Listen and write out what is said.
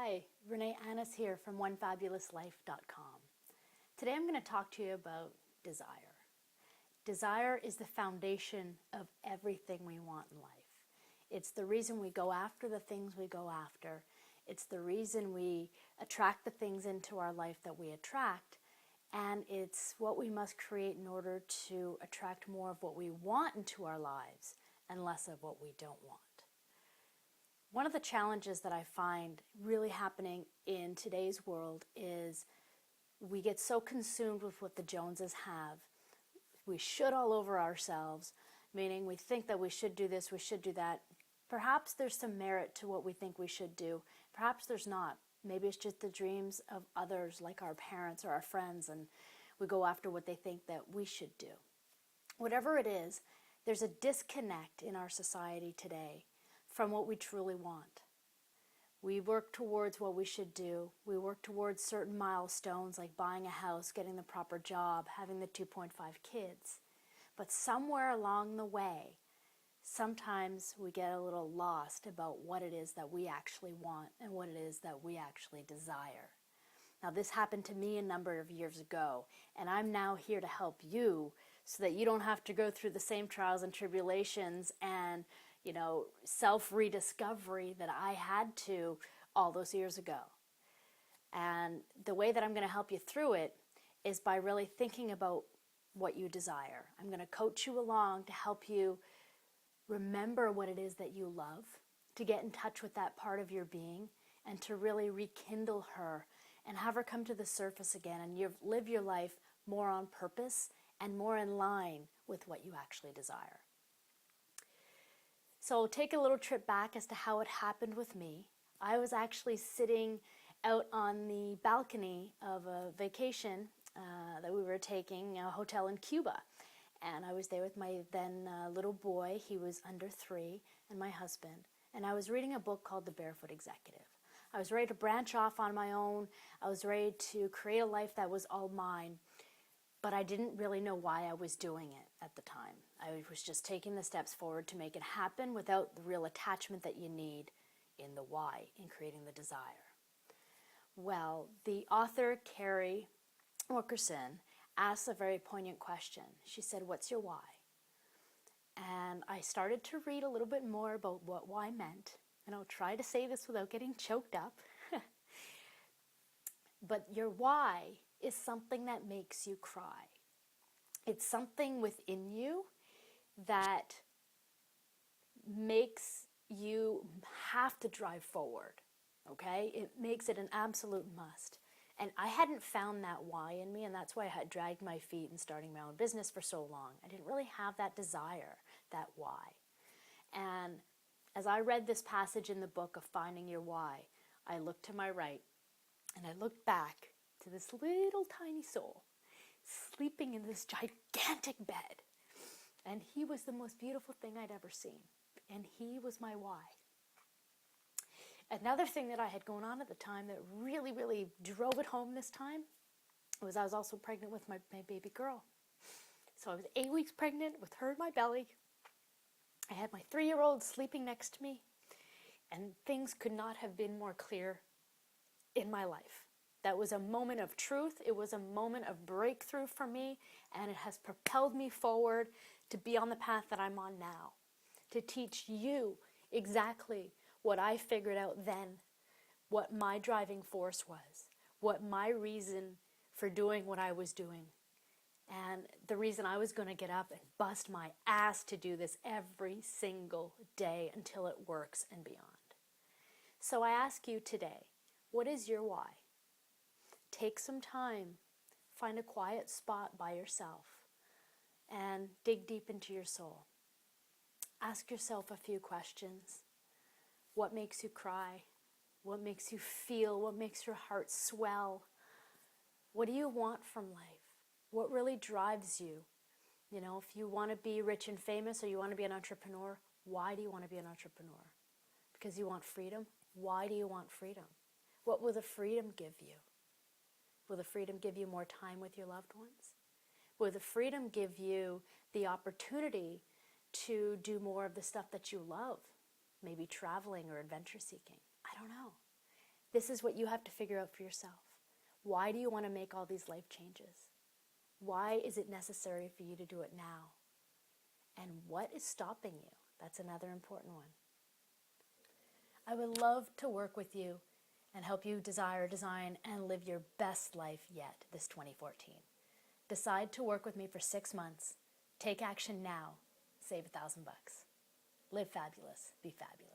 Hi, Renee Annis here from OneFabulousLife.TV. Today I'm going to talk to you about desire. Desire is the foundation of everything we want in life. It's the reason we go after the things we go after. It's the reason we attract the things into our life that we attract. And it's what we must create in order to attract more of what we want into our lives and less of what we don't want. One of the challenges that I find really happening in today's world is we get so consumed with what the Joneses have. We should all over ourselves, meaning we think that we should do this, we should do that. Perhaps there's some merit to what we think we should do. Perhaps there's not. Maybe it's just the dreams of others like our parents or our friends, and we go after what they think that we should do. Whatever it is, there's a disconnect in our society today from what we truly want. We work towards what we should do. We work towards certain milestones like buying a house, getting the proper job, having the 2.5 kids. But somewhere along the way, sometimes we get a little lost about what it is that we actually want and what it is that we actually desire. Now, this happened to me a number of years ago, and I'm now here to help you so that you don't have to go through the same trials and tribulations and self-rediscovery that I had to all those years ago. And the way that I'm going to help you through it is by really thinking about what you desire. I'm going to coach you along to help you remember what it is that you love, to get in touch with that part of your being, and to really rekindle her and have her come to the surface again and live your life more on purpose and more in line with what you actually desire. So take a little trip back as to how it happened with me. I was actually sitting out on the balcony of a vacation that we were taking, a hotel in Cuba. And I was there with my then little boy, he was under 3, and my husband. And I was reading a book called The Barefoot Executive. I was ready to branch off on my own. I was ready to create a life that was all mine. But I didn't really know why I was doing it at the time. I was just taking the steps forward to make it happen without the real attachment that you need in the why, in creating the desire. Well, the author, Carrie Wilkerson, asked a very poignant question. She said, "What's your why?" And I started to read a little bit more about what why meant. And I'll try to say this without getting choked up. But your why is something that makes you cry. It's something within you that makes you have to drive forward, okay? It makes it an absolute must. And I hadn't found that why in me, and that's why I had dragged my feet in starting my own business for so long. I didn't really have that desire, that why. And as I read this passage in the book of Finding Your Why, I looked to my right, and I looked back to this little tiny soul sleeping in this gigantic bed. And he was the most beautiful thing I'd ever seen. And he was my why. Another thing that I had going on at the time that really, really drove it home this time was I was also pregnant with my baby girl. So I was 8 weeks pregnant with her in my belly. I had my 3-year-old sleeping next to me. And things could not have been more clear in my life. That was a moment of truth. It was a moment of breakthrough for me, and it has propelled me forward to be on the path that I'm on now, to teach you exactly what I figured out then, what my driving force was, what my reason for doing what I was doing, and the reason I was going to get up and bust my ass to do this every single day until it works and beyond. So I ask you today, what is your why? Take some time, find a quiet spot by yourself, and dig deep into your soul. Ask yourself a few questions. What makes you cry? What makes you feel? What makes your heart swell? What do you want from life? What really drives you? You know, if you want to be rich and famous or you want to be an entrepreneur, why do you want to be an entrepreneur? Because you want freedom? Why do you want freedom? What will the freedom give you? Will the freedom give you more time with your loved ones? Will the freedom give you the opportunity to do more of the stuff that you love? Maybe traveling or adventure seeking. I don't know. This is what you have to figure out for yourself. Why do you want to make all these life changes? Why is it necessary for you to do it now? And what is stopping you? That's another important one. I would love to work with you and help you desire, design, and live your best life yet this 2014. Decide to work with me for 6 months. Take action now. Save $1,000. Live fabulous. Be fabulous.